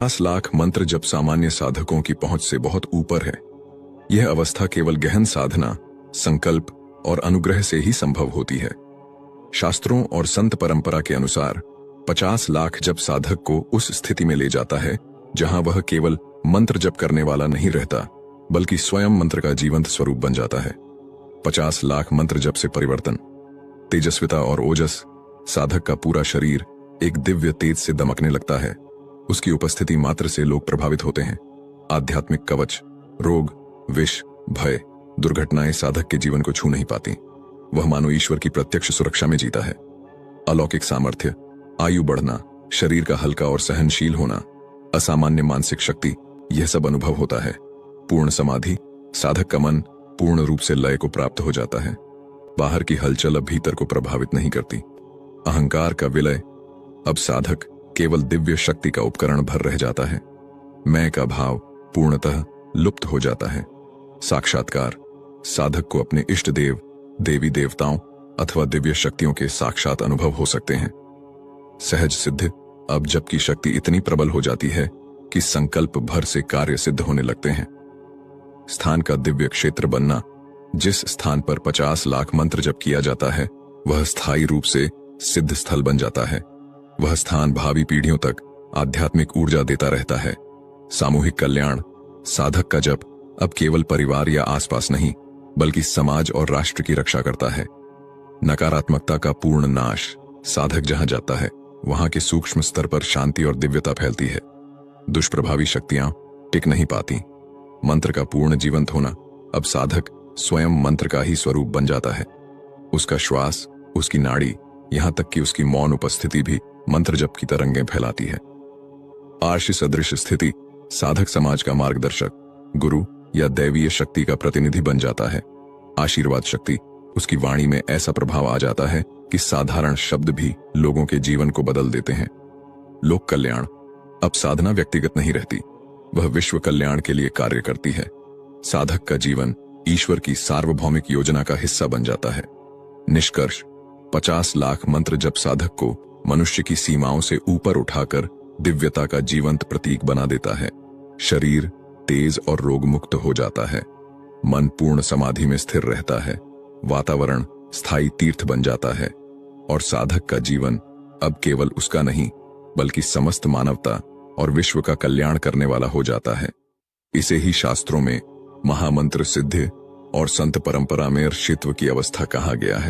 50 लाख मंत्र जप सामान्य साधकों की पहुंच से बहुत ऊपर है। यह अवस्था केवल गहन साधना, संकल्प और अनुग्रह से ही संभव होती है। शास्त्रों और संत परंपरा के अनुसार 50 लाख जप साधक को उस स्थिति में ले जाता है जहां वह केवल मंत्र जप करने वाला नहीं रहता, बल्कि स्वयं मंत्र का जीवंत स्वरूप बन जाता है। 50 लाख मंत्र जप से परिवर्तन, तेजस्विता और ओजस, साधक का पूरा शरीर एक दिव्य तेज से दमकने लगता है। उसकी उपस्थिति मात्र से लोग प्रभावित होते हैं। आध्यात्मिक कवच, रोग, विष, भय, दुर्घटनाएं साधक के जीवन को छू नहीं पाती। वह मानो ईश्वर की प्रत्यक्ष सुरक्षा में जीता है। अलौकिक सामर्थ्य, आयु बढ़ना, शरीर का हल्का और सहनशील होना, असामान्य मानसिक शक्ति, यह सब अनुभव होता है। पूर्ण समाधि, साधक का मन पूर्ण रूप से लय को प्राप्त हो जाता है। बाहर की हलचल अब भीतर को प्रभावित नहीं करती। अहंकार का विलय, अब साधक केवल दिव्य शक्ति का उपकरण भर रह जाता है। मैं का भाव पूर्णतः लुप्त हो जाता है। साक्षात्कार, साधक को अपने इष्ट देव, देवी देवताओं अथवा दिव्य शक्तियों के साक्षात अनुभव हो सकते हैं। सहज सिद्ध, अब जबकि शक्ति इतनी प्रबल हो जाती है कि संकल्प भर से कार्य सिद्ध होने लगते हैं। स्थान का दिव्य क्षेत्र बनना, जिस स्थान पर 50 लाख मंत्र जप किया जाता है वह स्थायी रूप से सिद्ध स्थल बन जाता है। वह स्थान भावी पीढ़ियों तक आध्यात्मिक ऊर्जा देता रहता है। सामूहिक कल्याण, साधक का जप अब केवल परिवार या आसपास नहीं, बल्कि समाज और राष्ट्र की रक्षा करता है। नकारात्मकता का पूर्ण नाश, साधक जहां जाता है वहां के सूक्ष्म स्तर पर शांति और दिव्यता फैलती है। दुष्प्रभावी शक्तियां टिक नहीं पाती। मंत्र का पूर्ण जीवंत होना, अब साधक स्वयं मंत्र का ही स्वरूप बन जाता है। उसका श्वास, उसकी नाड़ी, यहां तक कि उसकी मौन उपस्थिति भी मंत्र जप की तरंगें फैलाती है। आर्ष सदृश स्थिति, साधक समाज का मार्गदर्शक, गुरु या दैवीय शक्ति का प्रतिनिधि बन जाता है। आशीर्वाद शक्ति, उसकी वाणी में ऐसा प्रभाव आ जाता है कि साधारण शब्द भी लोगों के जीवन को बदल देते हैं। लोक कल्याण, अब साधना व्यक्तिगत नहीं रहती, वह विश्व कल्याण के लिए कार्य करती है। साधक का जीवन ईश्वर की सार्वभौमिक योजना का हिस्सा बन जाता है। निष्कर्ष, 50 लाख मंत्र जप साधक को मनुष्य की सीमाओं से ऊपर उठाकर दिव्यता का जीवंत प्रतीक बना देता है। शरीर तेज और रोग मुक्त हो जाता है। मन पूर्ण समाधि में स्थिर रहता है। वातावरण स्थायी तीर्थ बन जाता है और साधक का जीवन अब केवल उसका नहीं, बल्कि समस्त मानवता और विश्व का कल्याण करने वाला हो जाता है। इसे ही शास्त्रों में महामंत्र सिद्धि और संत परंपरा में ऋषित्व की अवस्था कहा गया है।